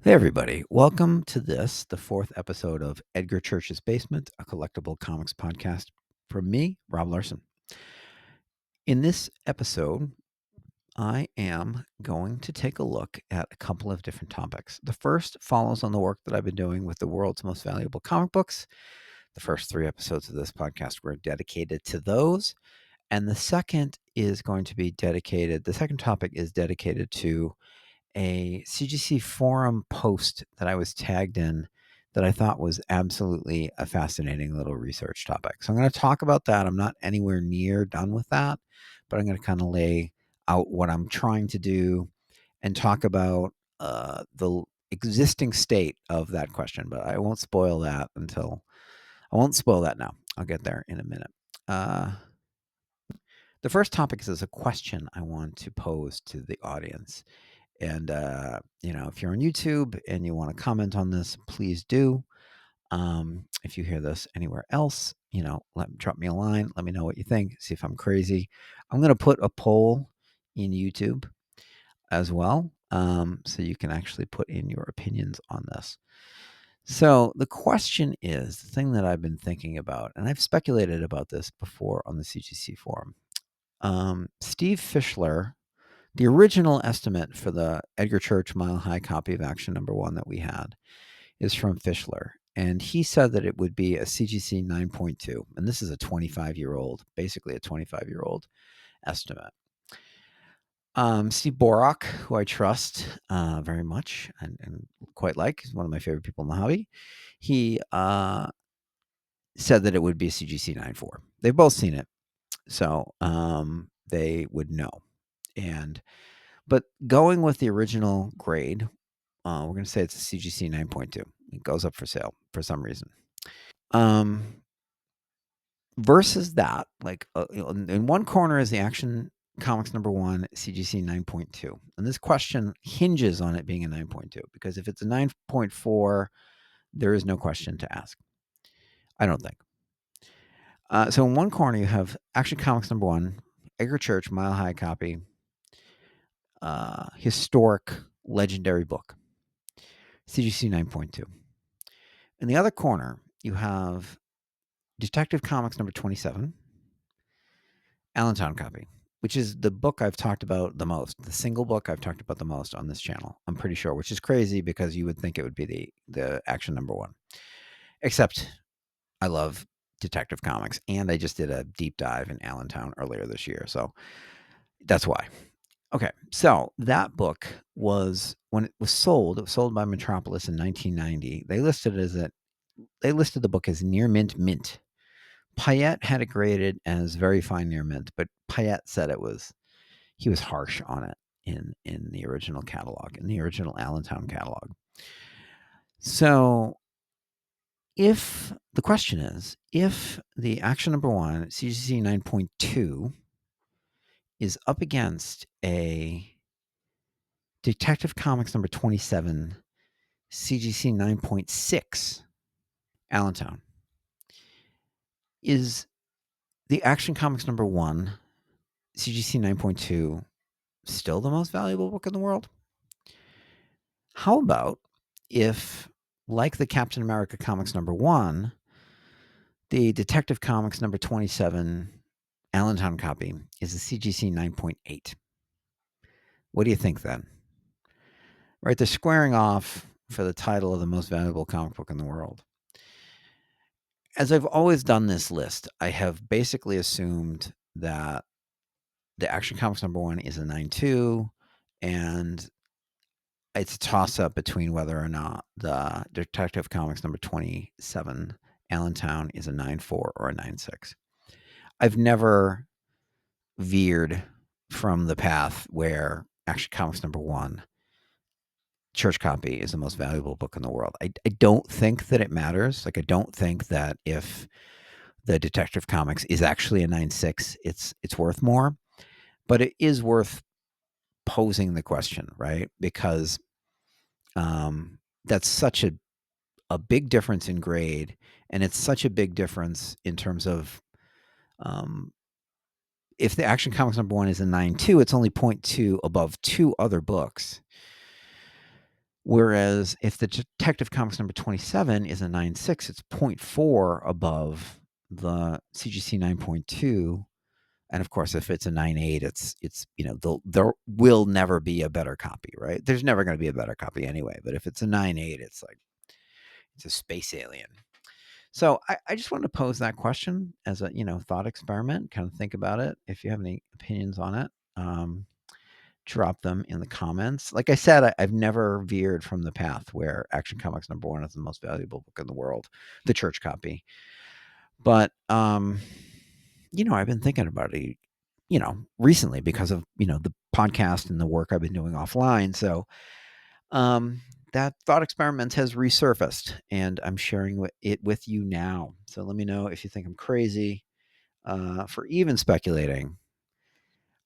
Hey, everybody. Welcome to the fourth episode of Edgar Church's Basement, a collectible comics podcast from me, Rob Larson. In this episode, I am going to take a look at a couple of different topics. The first follows on the work that I've been doing with the world's most valuable comic books. The first three episodes of this podcast were dedicated to those. And the second topic is dedicated to a CGC forum post that I was tagged in that I thought was absolutely a fascinating little research topic. So I'm going to talk about that. I'm not anywhere near done with that, but I'm going to kind of lay out what I'm trying to do and talk about the existing state of that question. But I won't spoil that now. I'll get there in a minute. The first topic is a question I want to pose to the audience. And, if you're on YouTube and you want to comment on this, please do. If you hear this anywhere else, drop me a line. Let me know what you think. See if I'm crazy. I'm going to put a poll in YouTube as well. So you can actually put in your opinions on this. So the question is the thing that I've been thinking about, and I've speculated about this before on the CGC forum. Steve Fischler, the original estimate for the Edgar Church Mile High copy of Action Number 1 that we had is from Fischler. And he said that it would be a CGC 9.2. And this is basically a 25-year-old estimate. Steve Borak, who I trust very much and quite like, he's one of my favorite people in the hobby, he said that it would be a CGC 9.4. They've both seen it, so they would know. But going with the original grade, we're going to say it's a CGC 9.2. It goes up for sale for some reason. Versus that, in one corner is the Action Comics number 1, CGC 9.2. And this question hinges on it being a 9.2, because if it's a 9.4, there is no question to ask, I don't think. So in one corner, you have Action Comics number 1, Edgar Church, Mile High copy, historic, legendary book, CGC 9.2. In the other corner, you have Detective Comics number 27, Allentown copy, which is the book I've talked about the most, the single book I've talked about the most on this channel, I'm pretty sure, which is crazy because you would think it would be the Action number 1. Except I love Detective Comics, and I just did a deep dive in Allentown earlier this year, so that's why. Okay, so that book was, when it was sold by Metropolis in 1990. They listed the book as near mint. Payette had it graded as very fine near mint, but Payette said he was harsh on it in the original catalog, in the original Allentown catalog. So the question is, if the Action number 1, CGC 9.2, is up against a Detective Comics number 27, CGC 9.6, Allentown, is the Action Comics number 1, CGC 9.2, still the most valuable book in the world? How about if, like the Captain America Comics number 1, the Detective Comics number 27 Allentown copy is a CGC 9.8? What do you think then? Right, they're squaring off for the title of the most valuable comic book in the world. As I've always done this list, I have basically assumed that the Action Comics number 1 is a 9.2, and it's a toss-up between whether or not the Detective Comics number 27 Allentown is a 9.4 or a 9.6. I've never veered from the path where Action Comics number 1, Church copy, is the most valuable book in the world. I don't think that it matters. I don't think that if the Detective Comics is actually a 9.6, it's worth more. But it is worth posing the question, right? Because that's such a big difference in grade, and it's such a big difference in terms of if the Action Comics number 1 is a 9.2, it's only 0.2 above 2 other books. Whereas if the Detective Comics number 27 is a 9.6, it's zero point 0.4 above the CGC 9.2. And of course, if it's a 9.8, it's there will never be a better copy, right? There's never going to be a better copy anyway. But if it's a 9.8, it's like it's a space alien. So I just wanted to pose that question as a thought experiment. Kind of think about it. If you have any opinions on it, drop them in the comments. Like I said, I've never veered from the path where Action Comics number 1 is the most valuable book in the world, the church copy. But I've been thinking about it, recently because of the podcast and the work I've been doing offline. So that thought experiment has resurfaced, and I'm sharing it with you now. So let me know if you think I'm crazy for even speculating.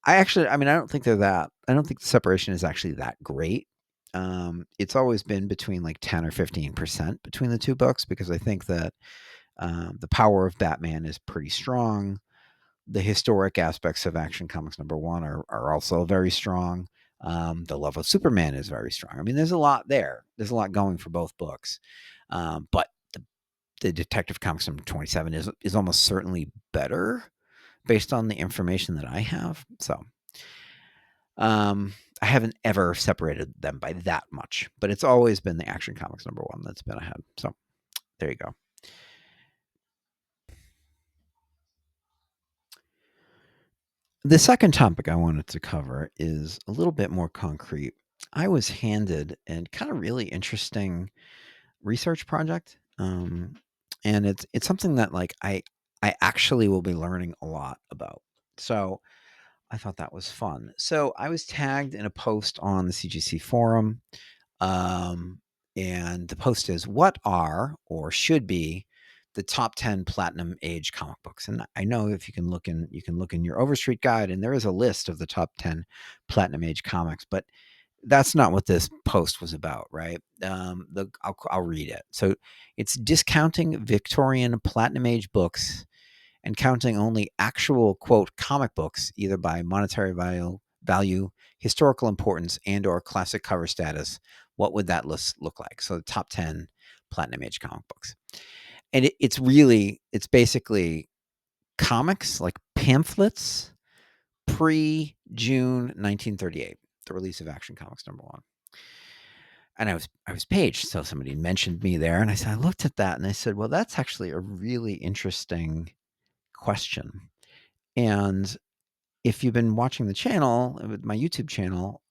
I don't think I don't think the separation is actually that great. It's always been between like 10 or 15% between the two books because I think that the power of Batman is pretty strong. The historic aspects of Action Comics number 1 are also very strong. The love of Superman is very strong. I mean, there's a lot there. There's a lot going for both books. But the Detective Comics number 27 is almost certainly better based on the information that I have. So I haven't ever separated them by that much, but it's always been the Action Comics number 1 that's been ahead. So there you go. The second topic I wanted to cover is a little bit more concrete. I was handed a kind of really interesting research project, and it's something that like I actually will be learning a lot about. So I thought that was fun. So I was tagged in a post on the CGC forum, um, and the post is what are or should be the top 10 platinum age comic books. And I know if you can look in your Overstreet guide, and there is a list of the top 10 platinum age comics, but that's not what this post was about, right? I'll read it. So it's discounting Victorian platinum age books and counting only actual quote comic books, either by monetary value, historical importance, and or classic cover status. What would that list look like? So the top 10 platinum age comic books. And it's basically comics like pamphlets pre-June 1938, the release of Action Comics number 1. And I was paged, so somebody mentioned me there, and I looked at that and I said, well, that's actually a really interesting question. And if you've been watching the channel, my YouTube channel,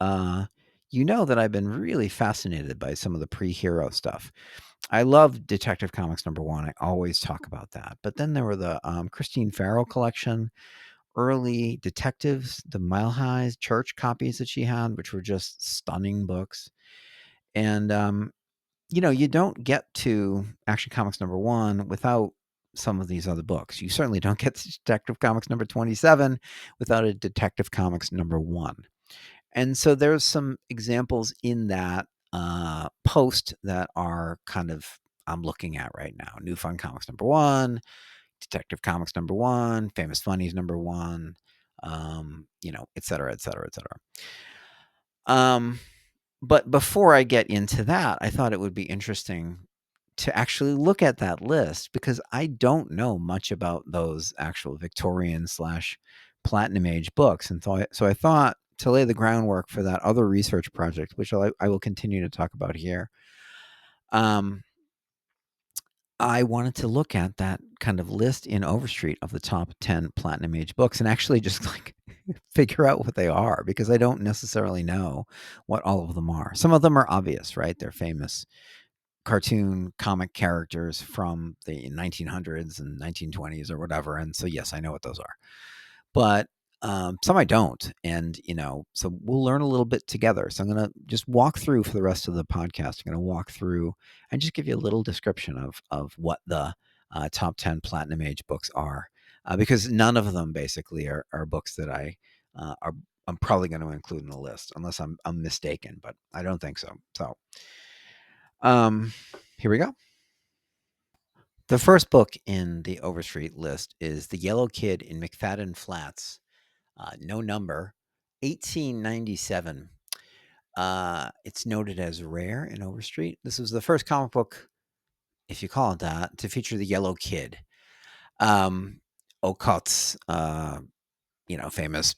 you know that I've been really fascinated by some of the pre-hero stuff. I love Detective Comics number 1. I always talk about that. But then there were the Christine Farrell collection, early detectives, the Mile High Church copies that she had, which were just stunning books. And you don't get to Action Comics number 1 without some of these other books. You certainly don't get to Detective Comics number 27 without a Detective Comics number 1. And so there's some examples in that post that are kind of I'm looking at right now. New Fun Comics number 1, Detective Comics number 1, Famous Funnies number 1, et cetera, et cetera, et cetera. But before I get into that, I thought it would be interesting to actually look at that list because I don't know much about those actual Victorian / platinum age books. And so I thought to lay the groundwork for that other research project, which I will continue to talk about here, I wanted to look at that kind of list in Overstreet of the top 10 platinum age books and actually just like figure out what they are because I don't necessarily know what all of them are. Some of them are obvious, right? They're famous cartoon comic characters from the 1900s and 1920s or whatever. And so, yes, I know what those are. But some I don't. And, so we'll learn a little bit together. So I'm going to just walk through for the rest of the podcast. I'm going to walk through and just give you a little description of what the top 10 platinum age books are. Because none of them basically are books that I'm probably going to include in the list unless I'm mistaken, but I don't think so. So here we go. The first book in the Overstreet list is The Yellow Kid in McFadden Flats, no number, 1897. It's noted as rare in Overstreet. This was the first comic book, if you call it that, to feature the Yellow Kid. Um, Okot's, famous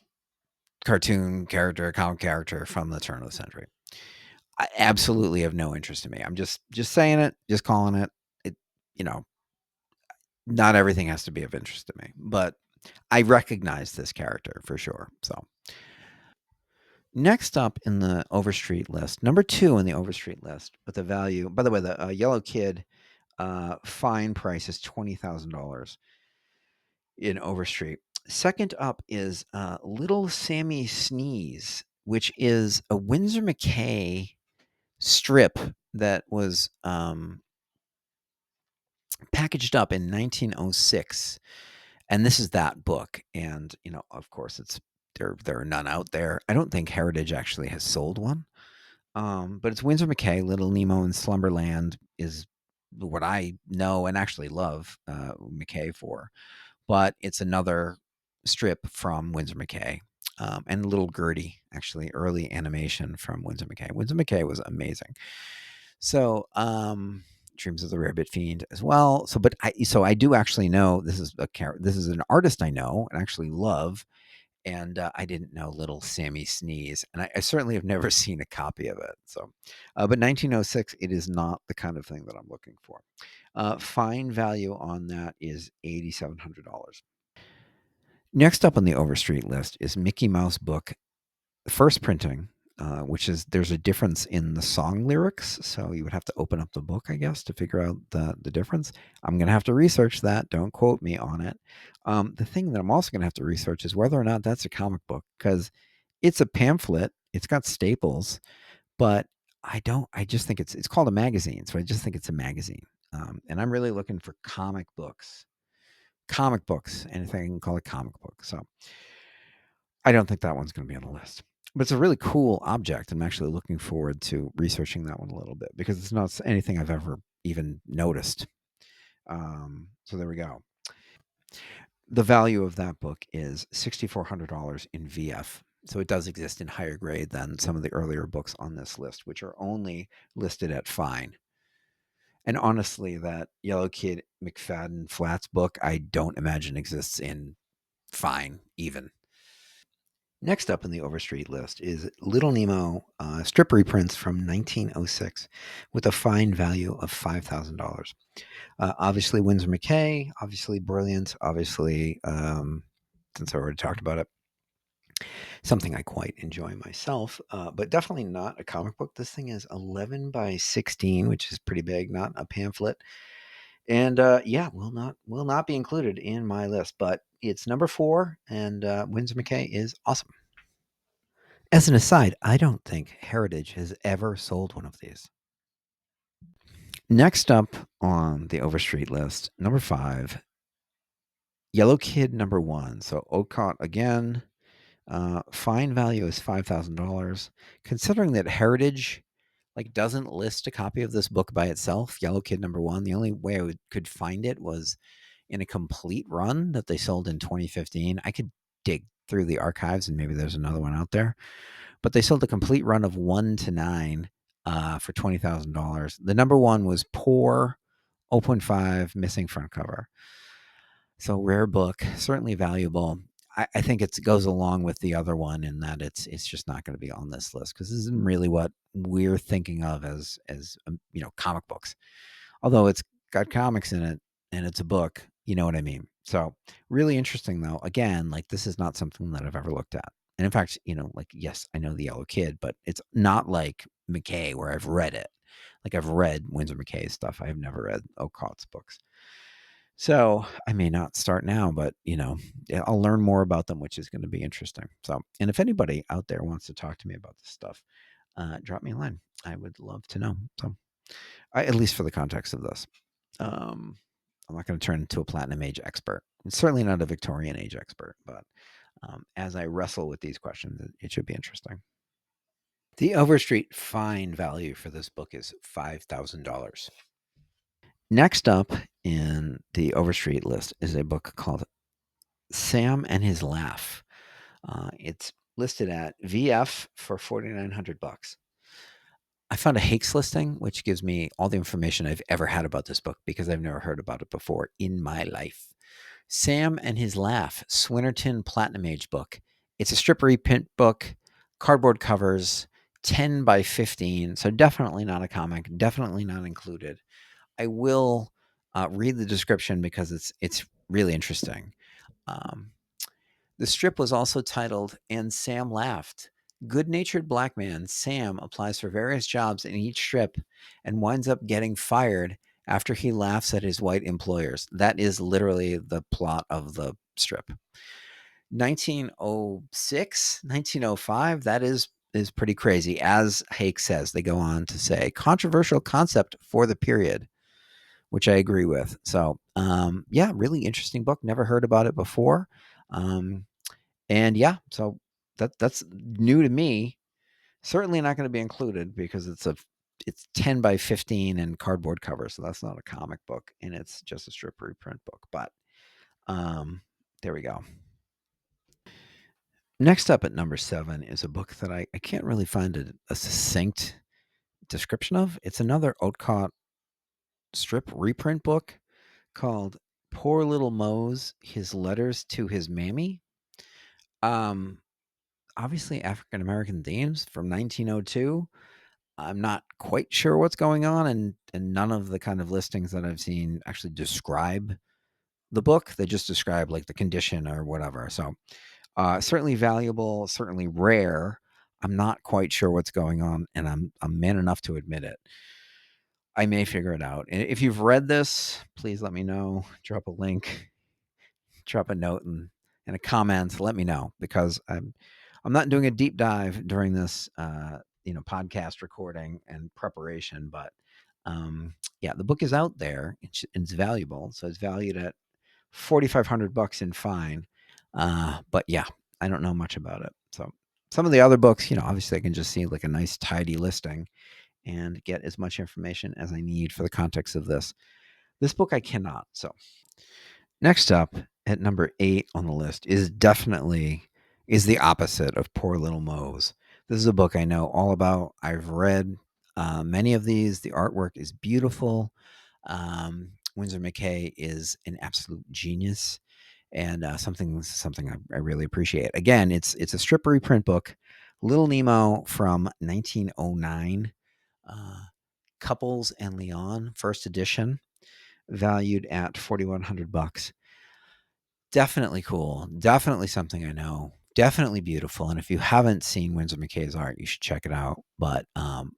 cartoon character, comic character from the turn of the century. I absolutely have no interest in me. I'm just saying it, just calling it. It, you know, not everything has to be of interest to me, but I recognize this character for sure. So next up in the Overstreet list, number 2 in the Overstreet list, with the value. By the way, the Yellow Kid fine price is $20,000 in Overstreet. Second up is Little Sammy Sneeze, which is a Winsor McCay strip that was packaged up in 1906, and this is that book. And of course, it's there are none out there. I don't think Heritage actually has sold one. But it's Winsor McCay. Little Nemo in Slumberland is what I know and actually love McCay for. But it's another strip from Winsor McCay. And Little Gertie, actually, early animation from Winsor McCay. Winsor McCay was amazing. So, Dreams of the Rarebit Fiend as well. So I do actually know this is an artist I know and actually love, and I didn't know Little Sammy Sneeze, and I certainly have never seen a copy of it. So, but 1906, it is not the kind of thing that I'm looking for. Fine value on that is $8,700. Next up on the Overstreet list is Mickey Mouse book, first printing, which is there's a difference in the song lyrics. So you would have to open up the book, I guess, to figure out the difference. I'm going to have to research that. Don't quote me on it. The thing that I'm also going to have to research is whether or not that's a comic book, because it's a pamphlet. It's got staples, but I just think it's called a magazine. So I just think it's a magazine. And I'm really looking for comic books. Comic books, anything I can call a comic book. So I don't think that one's going to be on the list. But it's a really cool object. I'm actually looking forward to researching that one a little bit because it's not anything I've ever even noticed. So there we go. The value of that book is $6,400 in VF. So it does exist in higher grade than some of the earlier books on this list, which are only listed at fine. And honestly, that Yellow Kid McFadden Flats book, I don't imagine exists in fine even. Next up in the Overstreet list is Little Nemo strip reprints from 1906 with a fine value of $5,000. Obviously, Winsor McCay, obviously brilliant, obviously, since I already talked about it, something I quite enjoy myself, but definitely not a comic book. This thing is 11 by 16, which is pretty big, not a pamphlet. And yeah, will not be included in my list, but it's number 4, and Winsor McCay is awesome. As an aside, I don't think Heritage has ever sold one of these. Next up on the Overstreet list, number 5, Yellow Kid number 1. So Ocott again. Fine value is $5,000. Considering that Heritage doesn't list a copy of this book by itself, Yellow Kid number 1, the only way could find it was in a complete run that they sold in 2015. I could dig through the archives and maybe there's another one out there. But they sold a complete run of 1 to 9 for $20,000. The number 1 was Poor, 0.5, missing front cover. So rare book, certainly valuable. I think it goes along with the other one in that it's just not going to be on this list because this isn't really what we're thinking of as comic books. Although it's got comics in it and it's a book, you know what I mean? So really interesting though. Again, this is not something that I've ever looked at. And in fact, yes, I know the Yellow Kid, but it's not like McCay where I've read it. I've read Winsor McCay's stuff. I have never read Ocott's books. So I may not start now, but I'll learn more about them, which is going to be interesting. So, and if anybody out there wants to talk to me about this stuff, drop me a line. I would love to know. So, at least for the context of this, I'm not going to turn into a platinum age expert. I'm certainly not a Victorian age expert, but as I wrestle with these questions, it should be interesting. The Overstreet fine value for this book is $5,000. Next up in the Overstreet list is a book called Sam and His Laugh. It's listed at VF for $4,900. I found a Hakes listing, which gives me all the information I've ever had about this book because I've never heard about it before in my life. Sam and His Laugh, Swinnerton Platinum Age book. It's a strip reprint book, cardboard covers, 10 by 15. So definitely not a comic, definitely not included. I will read the description because it's really interesting. Um, the strip was also titled "And Sam Laughed." Good-natured black man Sam applies for various jobs in each strip and winds up getting fired after he laughs at his white employers. That is literally the plot of the strip. 1906, 1905, that is pretty crazy. As Hake says, they go on to say, controversial concept for the period, which I agree with. So, yeah, really interesting book. Never heard about it before. Um, and yeah, so that's new to me. Certainly not going to be included because it's 10 by 15 and cardboard cover, so that's not a comic book and it's just a strip reprint book. But um, there we go. Next up at number 7 is a book that I can't really find a succinct description of. It's another Oatcott strip reprint book called Poor Little Mose, His Letters to His Mammy. Um, Obviously African American themes from 1902. I'm not quite sure what's going on, and none of the kind of listings that I've seen actually describe the book. They just describe like the condition or whatever. So certainly valuable, certainly rare. I'm not quite sure what's going on, and I'm man enough to admit it. I may figure it out. And if you've read this, please let me know. Drop a link, drop a note, and a comment. Let me know because I'm not doing a deep dive during this podcast recording and preparation, but yeah, the book is out there. It's valuable, so it's valued at $4,500 in fine. But yeah, I don't know much about it. So some of the other books, obviously I can just see like a nice tidy listing and get as much information as I need for the context of this. This book I cannot. So next up at number 8 on the list is the opposite of Poor Little Mose. This is a book I know all about. I've read many of these. The artwork is beautiful. Winsor McCay is an absolute genius and something I really appreciate. Again, it's a strip reprint book, Little Nemo from 1909, uh, Couples and Leon, first edition, valued at $4,100. Definitely cool. Definitely something I know. Definitely beautiful. And if you haven't seen Winsor McCay's art, you should check it out. But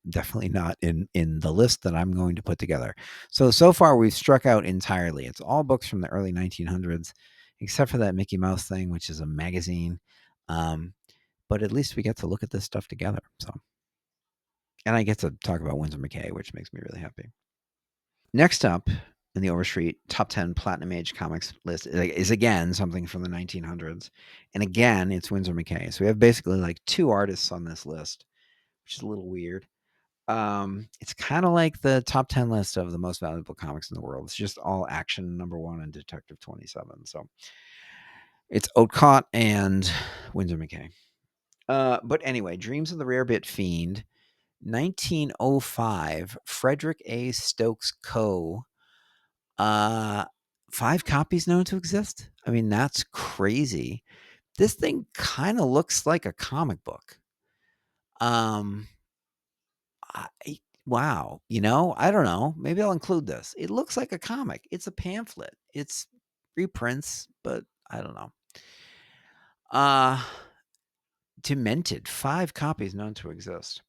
definitely not in the list that I'm going to put together. So far we've struck out entirely. It's all books from the early 1900s, except for that Mickey Mouse thing, which is a magazine. Um, but at least we get to look at this stuff together. So, and I get to talk about Winsor McCay, which makes me really happy. Next up in the Overstreet top 10 Platinum Age comics list is again something from the 1900s. And again, it's Winsor McCay. So we have basically like two artists on this list, which is a little weird. It's kind of like the top 10 list of the most valuable comics in the world. It's just all action number 1 and Detective 27. So it's Oatcott and Winsor McCay. But anyway, Dreams of the Rarebit Fiend, 1905, Frederick A. Stokes Co. Uh, 5 copies known to exist? I mean, that's crazy. This thing kinda looks like a comic book. Um, I wow, I don't know, maybe I'll include this. It looks like a comic. It's a pamphlet. It's reprints, but I don't know. Uh, Demented, 5 copies known to exist.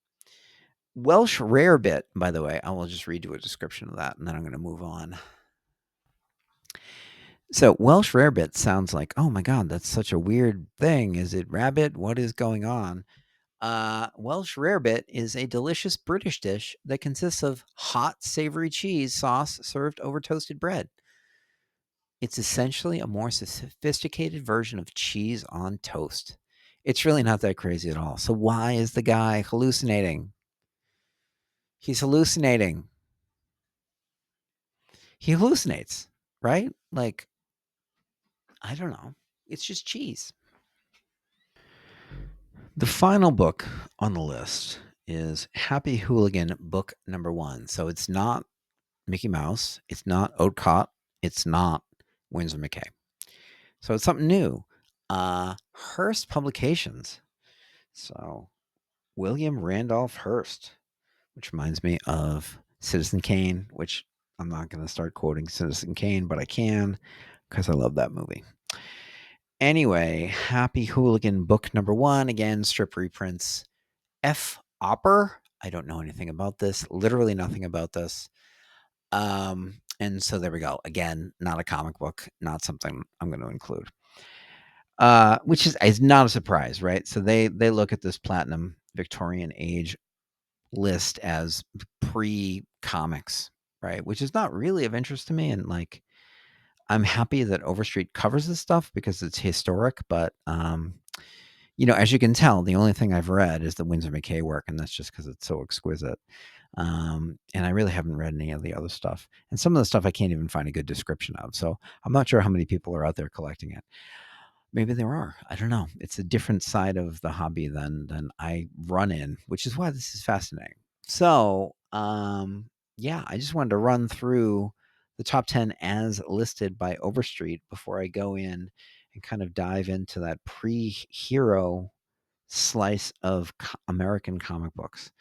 Welsh Rarebit, by the way, I will just read you a description of that, and then I'm gonna move on. So Welsh rarebit sounds like, oh my God, that's such a weird thing. Is it rabbit? What is going on? Welsh rarebit is a delicious British dish that consists of hot, savory cheese sauce served over toasted bread. It's essentially a more sophisticated version of cheese on toast. It's really not that crazy at all. So why is the guy hallucinating? He's hallucinating. He hallucinates, right? Like, I don't know. It's just cheese. The final book on the list is Happy Hooligan book number 1. So it's not Mickey Mouse, it's not Oatcott, it's not Winsor McCay. So it's something new. Hearst Publications. So William Randolph Hearst, which reminds me of Citizen Kane, which I'm not going to start quoting Citizen Kane, but I can because I love that movie. Anyway, Happy Hooligan book number 1. Again, strip reprints. F. Opper. I don't know anything about this. Literally nothing about this. And so there we go. Again, not a comic book, not something I'm going to include. Which is not a surprise, right? So they look at this platinum Victorian age list as pre-comics, right? Which is not really of interest to me. And like, I'm happy that Overstreet covers this stuff because it's historic. But as you can tell, the only thing I've read is the Winsor McCay work, and that's just because it's so exquisite. And I really haven't read any of the other stuff. And some of the stuff I can't even find a good description of. So I'm not sure how many people are out there collecting it. Maybe there are. I don't know. It's a different side of the hobby than I run in, which is why this is fascinating. So, yeah, I just wanted to run through the top 10 as listed by Overstreet before I go in and kind of dive into that pre-hero slice of American comic books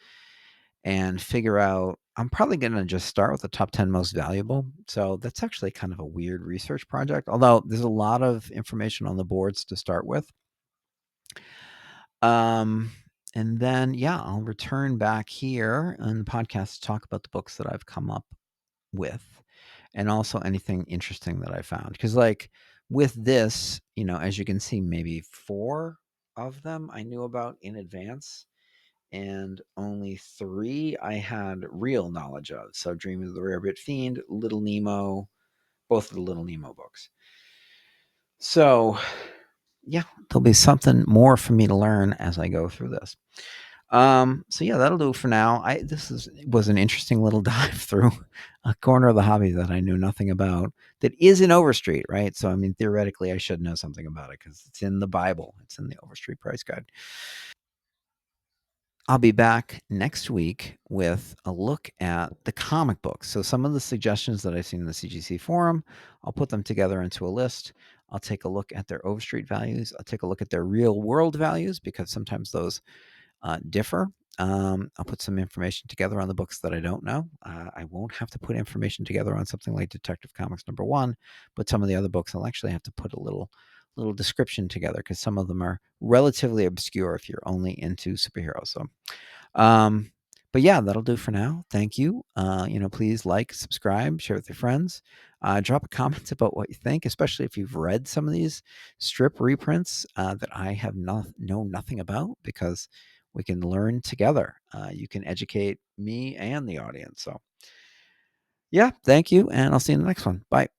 and figure out. I'm probably going to just start with the top 10 most valuable. So that's actually kind of a weird research project, although there's a lot of information on the boards to start with. And then, yeah, I'll return back here on the podcast to talk about the books that I've come up with and also anything interesting that I found. Because, like, with this, as you can see, maybe 4 of them I knew about in advance, and only 3 I had real knowledge of. So, Dream of the Rarebit Fiend, Little Nemo, both of the Little Nemo books. So, yeah, there'll be something more for me to learn as I go through this. So yeah, that'll do for now. Was an interesting little dive through a corner of the hobby that I knew nothing about. That is in Overstreet, right? So I mean, theoretically, I should know something about it because it's in the Bible. It's in the Overstreet price guide. I'll be back next week with a look at the comic books. So some of the suggestions that I've seen in the CGC forum, I'll put them together into a list. I'll take a look at their Overstreet values. I'll take a look at their real world values because sometimes those differ. I'll put some information together on the books that I don't know. I won't have to put information together on something like Detective Comics number 1, but some of the other books I'll actually have to put a little description together because some of them are relatively obscure if you're only into superheroes. So, um, but yeah, that'll do for now. Thank you. Please like, subscribe, share with your friends. Drop a comment about what you think, especially if you've read some of these strip reprints that I have know nothing about, because we can learn together. You can educate me and the audience. So, yeah, thank you, and I'll see you in the next one. Bye.